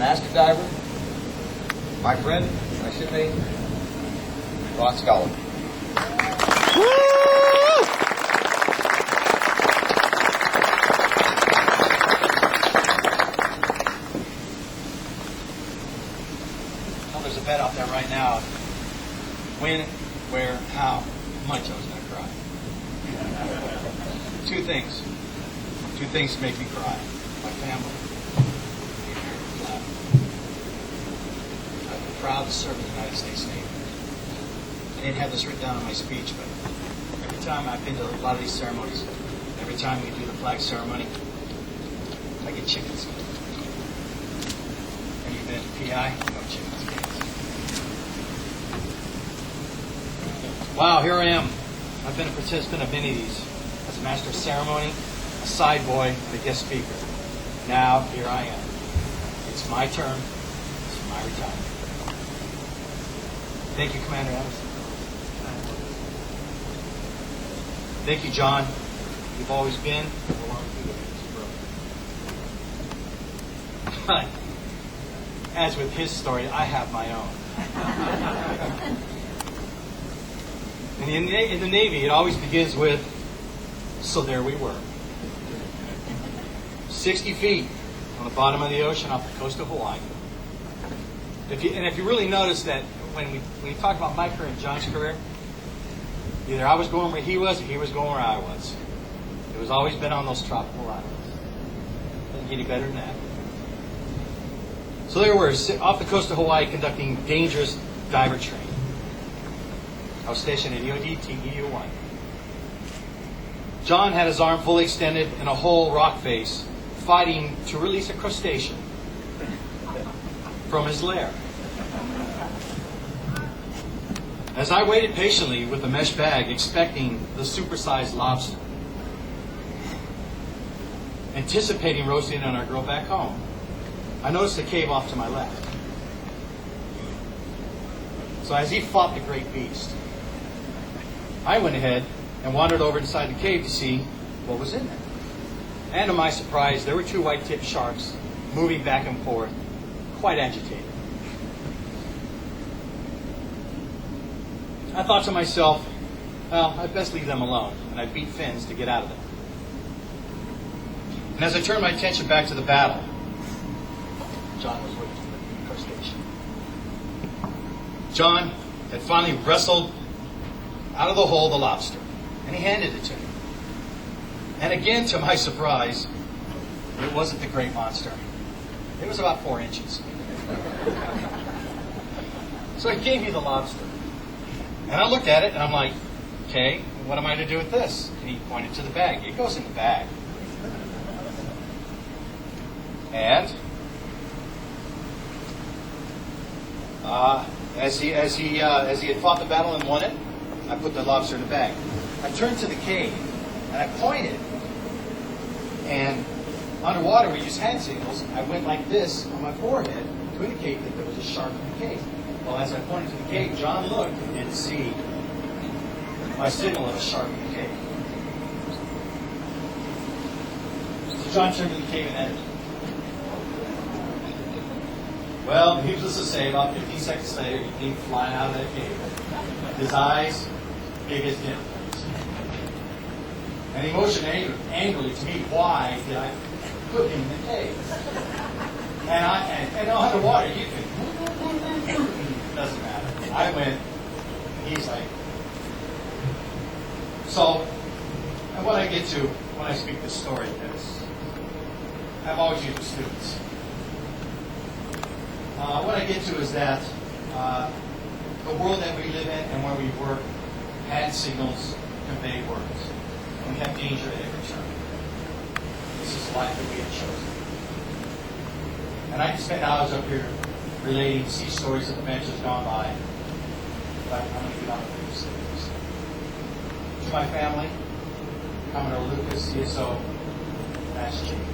master diver, my friend, my shipmate, Ron Scholar. There's a bet out there right now. When, where, how much I was going to cry. Two things. Two things make me cry. My family. The American flag. I've been proud to serve in the United States Navy. I didn't have this written down in my speech, but every time I've been to a lot of these ceremonies, every time we do the flag ceremony, I get chicken skin. Have you been to PI? No chicken skin. Wow, here I am. I've been a participant of many of these as a master of ceremony, a side boy, and a guest speaker. Now, here I am. It's my turn. It's my retirement. Thank you, Commander Adams. Thank you, John. You've always been and will always be with us, bro. As with his story, I have my own. In the Navy, it always begins with, so there we were. 60 feet on the bottom of the ocean off the coast of Hawaii. If you really notice that when we talk about my career and John's career, either I was going where he was or he was going where I was. It was always been on those tropical islands. Doesn't get any better than that. So there we were, off the coast of Hawaii conducting dangerous diver training. I was stationed at EOD TEU-1. John had his arm fully extended in a whole rock face, fighting to release a crustacean from his lair. As I waited patiently with the mesh bag, expecting the supersized lobster, anticipating roasting on our girl back home, I noticed a cave off to my left. So as he fought the great beast, I went ahead and wandered over inside the cave to see what was in there. And to my surprise, there were two white-tipped sharks moving back and forth, quite agitated. I thought to myself, well, I'd best leave them alone, and I beat fins to get out of there. And as I turned my attention back to the battle, John was waiting for the crustacean. John had finally wrestled out of the hole the lobster, and he handed it to me. And again, to my surprise, it wasn't the great monster. It was about 4 inches. So he gave me the lobster. And I looked at it, and I'm like, okay, what am I to do with this? And he pointed to the bag. It goes in the bag. And as he had fought the battle and won it, I put the lobster in the bag. I turned to the cave, and I pointed. And underwater, we use hand signals. I went like this on my forehead to indicate that there was a shark in the cave. Well, as I pointed to the cave, John looked and didn't see my signal of a shark in the cave. So John turned to the cave and entered. Well, needless to say, about 15 seconds later, he came flying out of that cave. His eyes big as dinner plates. And he motioned angrily to me, why did I put him in the cave? And underwater, you can, doesn't matter. I went, he's like, so, and what I get to when I speak this story is, I've always used with students. What I get to is that the world that we live in and where we work, hand signals convey words. And we have danger at every turn. This is the life that we have chosen. And I can spend hours up here relating sea stories of adventures gone by. But I'm going to get on with these things. To my family, Commodore Lucas, CSO, Master Chief.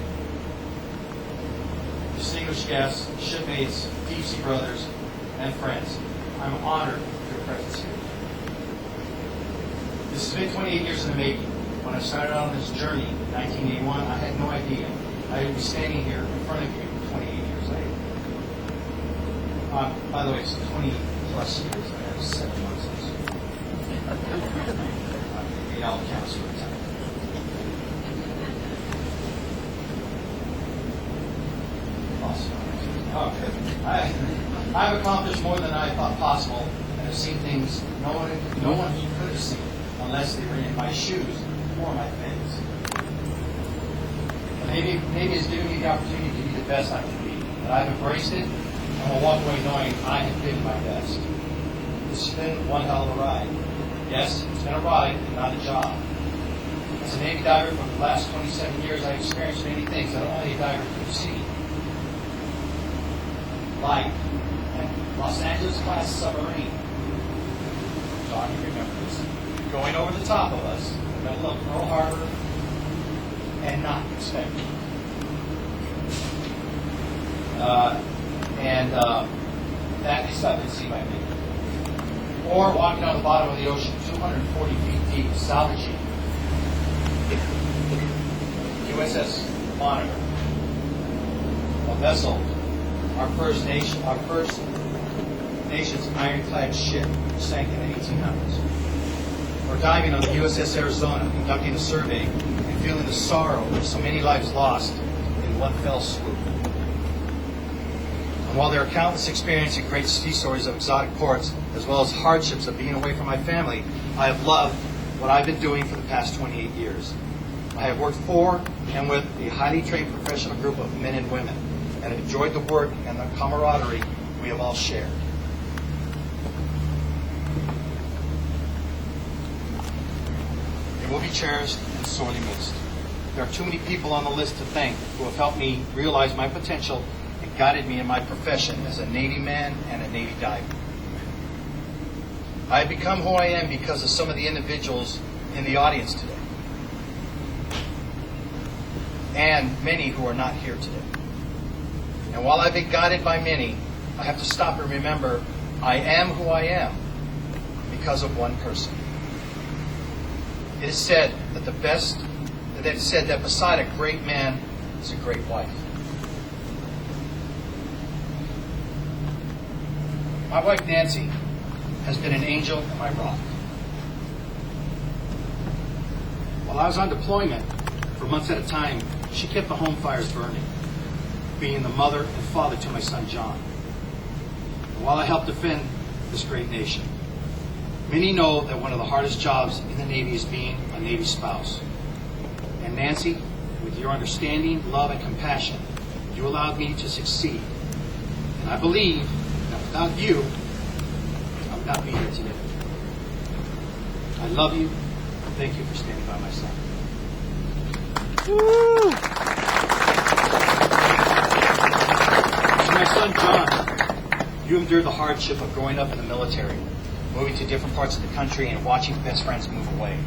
Distinguished guests, shipmates, deep sea brothers, and friends, I'm honored for your presence here. This has been 28 years in the making. When I started on this journey in 1981, I had no idea I would be standing here in front of you 28 years later. By the way, it's 20 plus years. I have 7 months. It all counts for time. Awesome. Okay. I've accomplished more than I thought possible, and have seen things no one could have seen unless they were in my shoes or my face. Maybe it's given me the opportunity to be the best I can be, but I've embraced it and will walk away knowing I have been my best. It's been one hell of a ride. Yes, it's been a ride, not a job. As a Navy diver for the last 27 years, I've experienced many things that only a diver could see. Like a Los Angeles class submarine. John, you remember this. Going over the top of us in the middle of Pearl Harbor and not expecting it. That is stuff at sea by me. Or walking on the bottom of the ocean 240 feet deep, salvaging USS Monitor, a vessel, our first nation's ironclad ship, sank in the 1800s. Or diving on the USS Arizona, conducting a survey and feeling the sorrow of so many lives lost in one fell swoop. And while there are countless experiences and great sea stories of exotic ports, as well as hardships of being away from my family, I have loved what I've been doing for the past 28 years. I have worked for and with a highly trained professional group of men and women, and have enjoyed the work and the camaraderie we have all shared. It will be cherished and sorely missed. There are too many people on the list to thank who have helped me realize my potential and guided me in my profession as a Navy man and a Navy diver. I have become who I am because of some of the individuals in the audience today, and many who are not here today. And while I've been guided by many, I have to stop and remember I am who I am because of one person. It is said that beside a great man is a great wife. My wife Nancy has been an angel and my rock. While I was on deployment for months at a time, she kept the home fires burning, being the mother and father to my son John. And while I helped defend this great nation, many know that one of the hardest jobs in the Navy is being a Navy spouse. And Nancy, with your understanding, love, and compassion, you allowed me to succeed. And I believe that without you, I would not be here today. I love you. Thank you for standing by my side. Woo! To my son John, you endured the hardship of growing up in the military, moving to different parts of the country and watching best friends move away.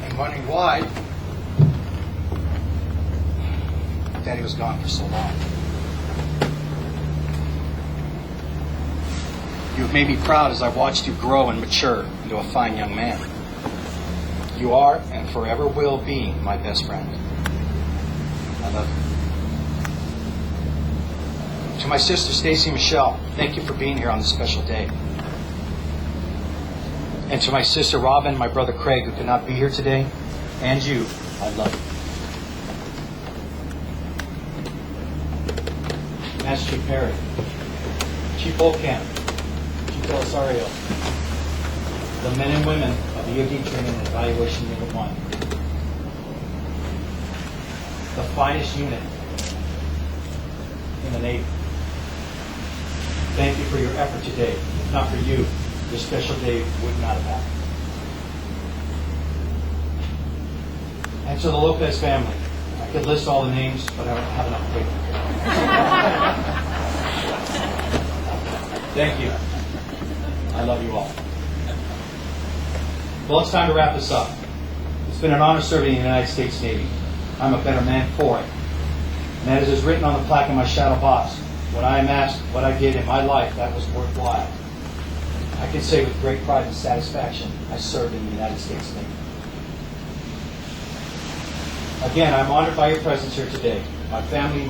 And wondering why Daddy was gone for so long. You have made me proud as I've watched you grow and mature into a fine young man. You are and forever will be my best friend. I love you. To my sister Stacy Michelle, thank you for being here on this special day. And to my sister Robin, my brother Craig, who could not be here today, and you, I love you. Master Chief Perry, Chief Volcamp, Chief Belisario, the men and women of EOD Training and Evaluation Unit 1, the finest unit in the Navy. Thank you for your effort today. If not for you, this special day would not have happened. And to the Lopez family, I could list all the names, but I don't have enough paper. Thank you. I love you all. Well, it's time to wrap this up. It's been an honor serving in the United States Navy. I'm a better man for it. And as is written on the plaque in my shadow box, when I am asked what I did in my life that was worthwhile, I can say with great pride and satisfaction, I served in the United States Navy. Again, I'm honored by your presence here today. My family,